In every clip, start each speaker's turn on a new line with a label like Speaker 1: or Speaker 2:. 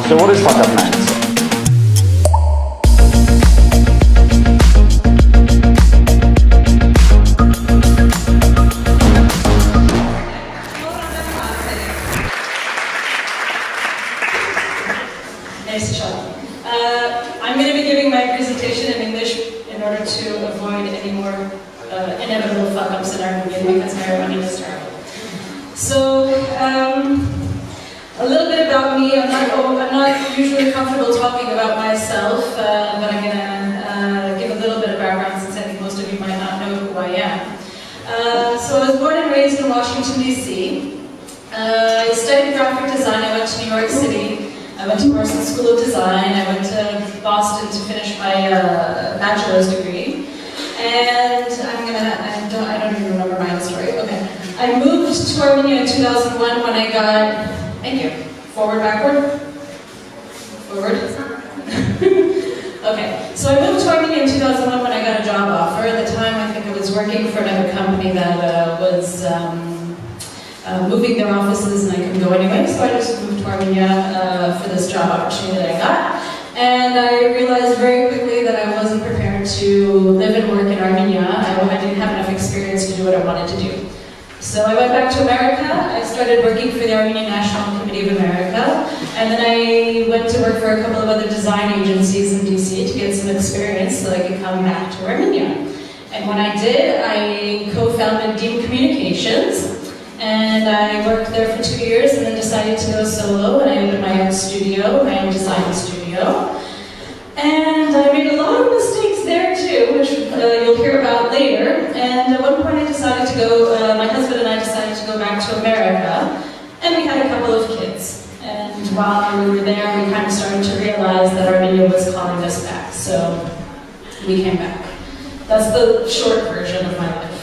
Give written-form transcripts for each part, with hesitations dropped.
Speaker 1: So what is Fuckup next?
Speaker 2: Nice job. I'm going to be giving my presentation in English in order to avoid any more inevitable fuck-ups in Armenia because my Armenian is terrible. So, a little bit about me. I'm not usually comfortable talking about myself, but I'm going to give a little bit of background since I think most of you might not know who I am. So I was born and raised in Washington, D.C. I studied graphic design. I went to New York City. I went to Parsons School of Design. I went to Boston to finish my bachelor's degree. And I don't even remember my own story. Okay. I moved to Armenia in 2001 when I got, thank you, forward, backward? Forward? Okay. So I moved to Armenia in 2001 when I got a job offer. At the time, I think I was working for another company that was moving their offices and I couldn't go anyway, so I just moved to Armenia for this job opportunity that I got. And I realized very quickly that I wasn't prepared to live and work in Armenia. I didn't have enough experience to do what I wanted to do. So I went back to America. I started working for the Armenian National Committee of America, and then I went to work for a couple of other design agencies in DC to get some experience so that I could come back to Armenia. And when I did, I co-founded Dean Communications. And I worked there for 2 years and then decided to go solo, and I opened my own studio, my own design studio. And I made a lot of mistakes there too, which you'll hear about later. And at one point I decided to go, my husband and I decided to go back to America, and we had a couple of kids. And while we were there, we kind of started to realize that Armenia was calling us back, so we came back. That's the short version of my life.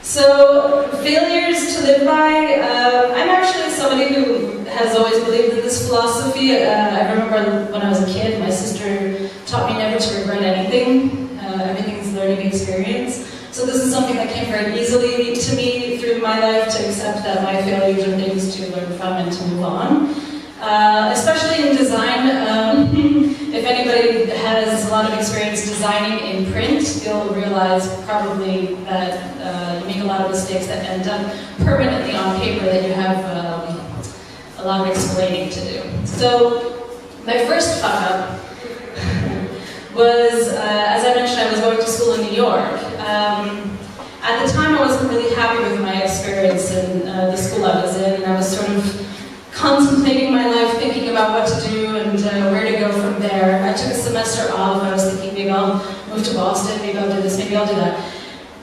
Speaker 2: So, failures to live by, I'm actually somebody who has always believed in this philosophy. I remember when I was a kid, my sister taught me never to regret anything. Everything's a learning experience. So this is something that came very easily to me through my life, to accept that my failures are things to learn from and to move on. Especially in design, if anybody has a lot of experience designing in print, you'll realize probably that you make a lot of mistakes that end up permanently on paper that you have a lot of explaining to do. So my first fuck-up was, as I mentioned, I was going to school in New York. At the time, I wasn't really happy with my experience in the school I was in, and I was sort of contemplating my life, thinking about what to do and where to go from there. I took a semester off. I was thinking maybe I'll move to Boston, maybe I'll do this, maybe I'll do that.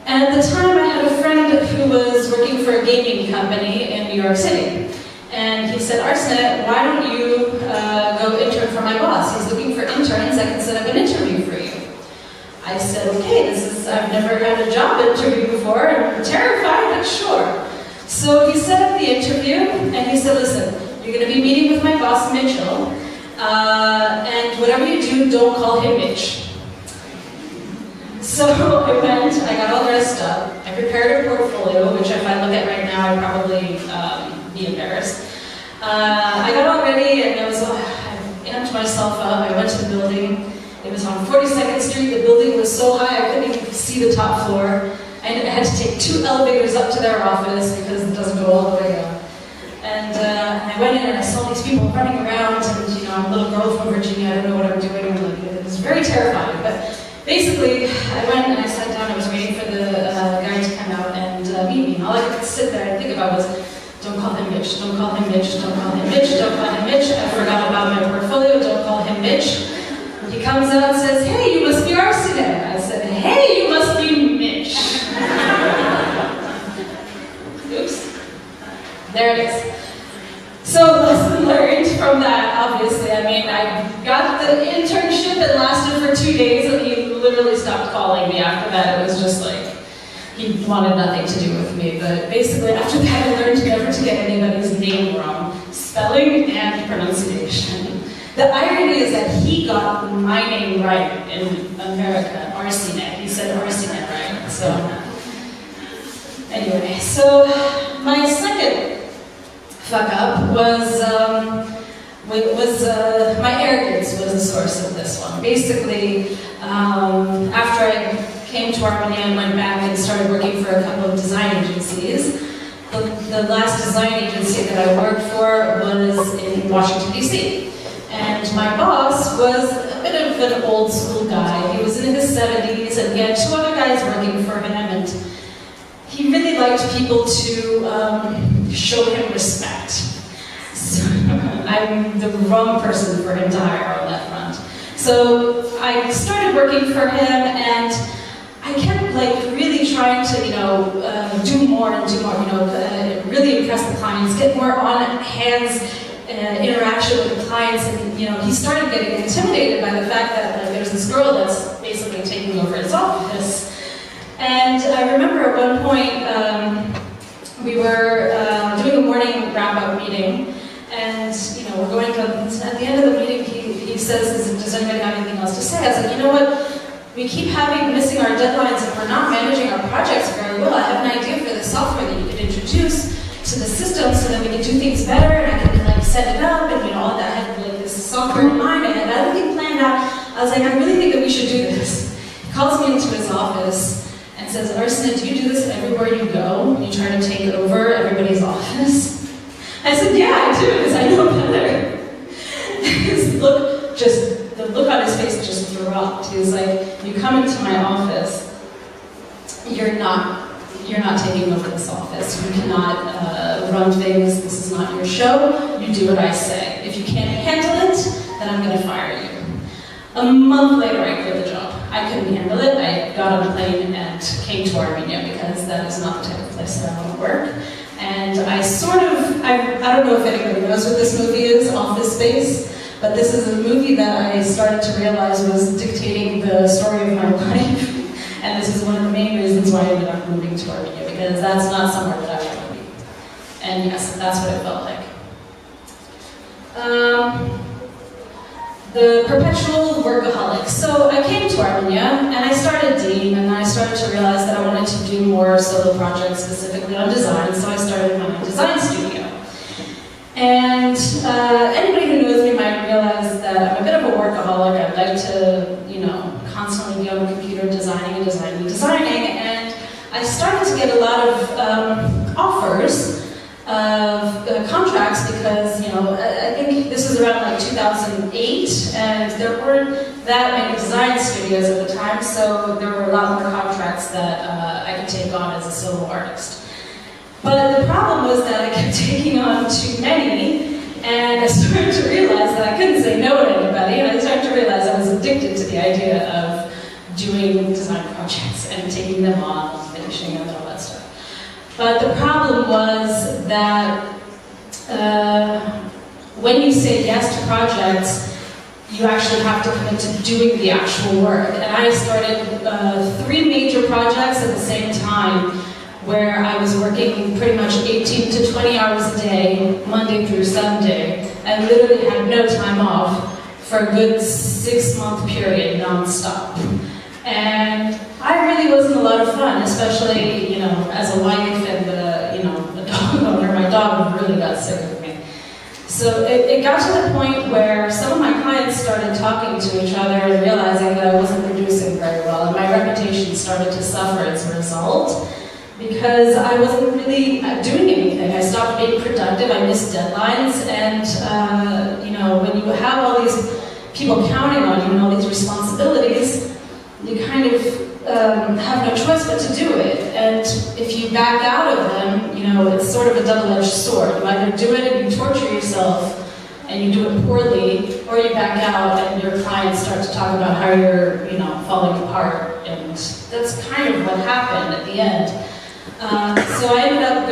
Speaker 2: And at the time I had a friend who was working for a gaming company in New York City. And he said, Arsineh, why don't you go intern for my boss? He's looking for interns. I can set up an interview for you. I said, okay, I've never had a job interview before. I'm terrified, but sure. So he set up the interview and he said, listen, you're going to be meeting with my boss, Mitchell, and whatever you do, don't call him Mitch. So I went, I got all dressed up, I prepared a portfolio, which if I look at right now, I'd probably be embarrassed. I got all ready and I amped myself up, I went to the building. It was on 42nd Street, the building was so high I couldn't even see the top floor. I had to take 2 elevators up to their office because it doesn't go all the way up. And I went in and I saw these people running around, and I'm a little girl from Virginia, I don't know what I'm doing. It was very terrifying. But basically, I went and I sat down, I was waiting for the guy to come out and meet me. And all I could sit there and think about was, don't call him Mitch, don't call him Mitch, don't call him Mitch, don't call him Mitch. I forgot about my portfolio, don't call him Mitch. He comes out and says, hey, you must be Arsineh. I said, hey, you must be Mitch. Oops. There it is. So lesson learned from that, obviously. I mean, I got the internship, it lasted for 2 days, and he literally stopped calling me after that. It was just like, he wanted nothing to do with me. But basically, after that, I learned never to get anybody's name wrong. Spelling and pronunciation. The irony is that he got my name right in America, Arsineh. He said Arsineh right, so. Anyway, so my second fuck up was my arrogance was the source of this one. Basically, after I came to Armenia and went back and started working for a couple of design agencies, the last design agency that I worked for was in Washington, D.C. And my boss was a bit of an old school guy. He was in his 70s and he had two other guys working for him, and he really liked people to show him respect. So I'm the wrong person for him to hire on that front. So I started working for him, and I kept really trying to, do more and do more, really impress the clients, get more on-hands interaction with the clients, and he started getting intimidated by the fact that there's this girl that's basically taking over his office. And I remember at one point we were doing a morning wrap-up meeting, and we're going to, at the end of the meeting he says, does anybody have anything else to say? I was like, you know what? We keep missing our deadlines and we're not managing our projects very well. I have an idea for the software that you could introduce to the system so that we can do things better, and I can set it up and all that. I had this software in mind, and I had everything planned out. I was like, I really think that we should do this. He calls me into his office and says, Arsineh, do you do this everywhere you go? You try to take over everybody's office? I said, yeah, I do, because I know better. The look on his face just dropped. He was like, you come into my office, you're not taking over this office. You cannot run things. This is not your show. You do what I say. If you can't handle it, then I'm going to fire you. A month later, I quit the job. I couldn't handle it. I got on a plane and came to Armenia because that is not the type of place that I want to work. And I don't know if anybody knows what this movie is, Office Space. But this is a movie that I started to realize was dictating the story of my life. And this is one of the main reasons why I ended up moving to Armenia, because that's not somewhere that I want to be. And yes, that's what it felt like. The perpetual workaholic. So I came to Armenia and I started Dean, and I started to realize that I wanted to do more solo projects specifically on design, so I started my own design studio. And anybody who knows me might realize that I'm a bit of a workaholic. I like to, constantly be on the computer designing, and I started to get a lot of offers of contracts because, I think this was around 2008, and there weren't that many design studios at the time, so there were a lot more contracts that I could take on as a solo artist. But the problem was that I kept taking on too many, and I started to realize that I couldn't say no to anybody, and I started to realize I was addicted to the idea of doing design projects and taking them on, and finishing them, and all that stuff. But the problem was that when you say yes to projects, you actually have to commit to doing the actual work. And I started 3 major projects at the same time, where I was working pretty much 18 to 20 hours a day, Monday through Sunday. I literally had no time off for a good 6-month period, non-stop. And I really wasn't a lot of fun, especially, as a wife and a dog owner. My dog really got sick of me. So it got to the point where some of my clients started talking to each other and realizing that I wasn't producing very well, and my reputation started to suffer as a result, because I wasn't really doing anything. I stopped being productive, I missed deadlines, and when you have all these people counting on you and all these responsibilities, you kind of have no choice but to do it. And if you back out of them, it's sort of a double-edged sword. You either do it and you torture yourself and you do it poorly, or you back out and your clients start to talk about how you're, falling apart. And that's kind of what happened at the end. So I ended up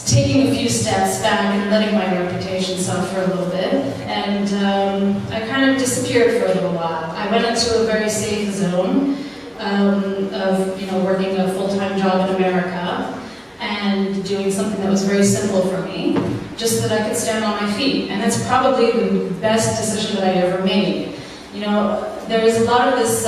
Speaker 2: taking a few steps back and letting my reputation suffer a little bit, and I kind of disappeared for a little while. I went into a very safe zone of working a full-time job in America and doing something that was very simple for me, just so that I could stand on my feet. And that's probably the best decision that I ever made. There is a lot of this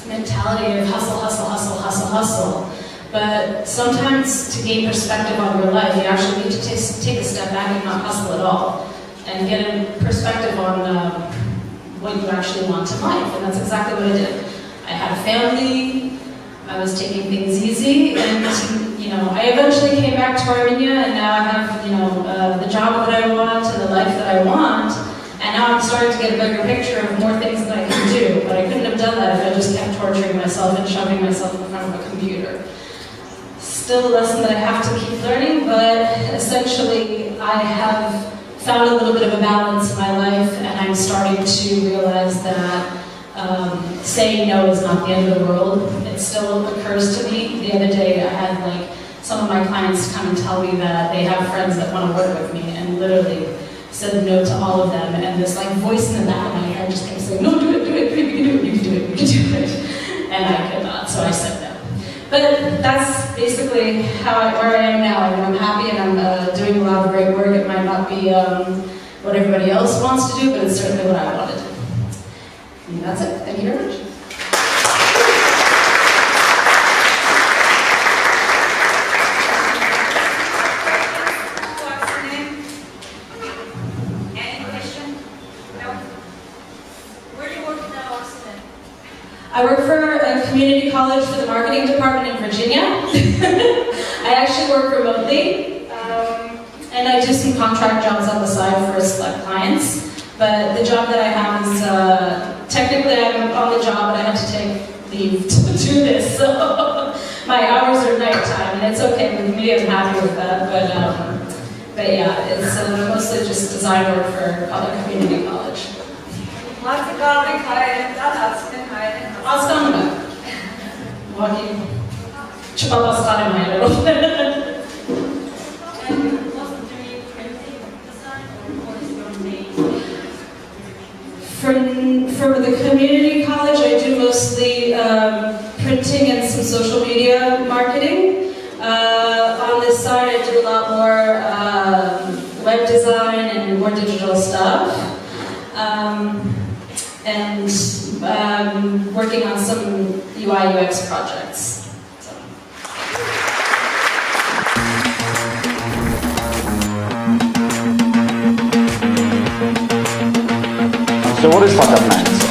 Speaker 2: mentality of hustle, hustle, hustle, hustle, hustle. But sometimes to gain perspective on your life, you actually need to take a step back and not hustle at all, and get a perspective on what you actually want in life, and that's exactly what I did. I had a family, I was taking things easy, and I eventually came back to Armenia, and now I have the job that I want and the life that I want, and now I'm starting to get a bigger picture of more things that I can do, but I couldn't have done that if I just kept torturing myself and shoving myself in front of a computer. Still a lesson that I have to keep learning, but essentially I have found a little bit of a balance in my life, and I'm starting to realize that saying no is not the end of the world. It still occurs to me. The other day I had some of my clients come and tell me that they have friends that want to work with me, and literally said no to all of them, and this voice in the back of my head just kept saying, no, do it, you can do it, you can do it, you can do it. And I could not, so I said no. But that's basically where I am now. I'm happy, and I'm doing a lot of great work. It might not be what everybody else wants to do, but it's certainly what I want to do. And that's it. Thank you very much.
Speaker 1: Any question? No? Where do you work now, Arsineh?
Speaker 2: I work for a community college for the marketing department in Virginia. I actually work remotely, and I do some contract jobs on the side for select clients. But the job that I have is, technically I'm on the job, but I have to take leave to do this. So my hours are nighttime, and it's okay with me. I'm happy with that. But yeah, it's mostly just design work for a community college. Aslanım. Bakayım. Çıpa baslarım hayır. For the community college, I do mostly printing and some social media marketing. On this side, I do a lot more web design and more digital stuff. And working on some UI UX projects.
Speaker 3: So what is Fuckup, man?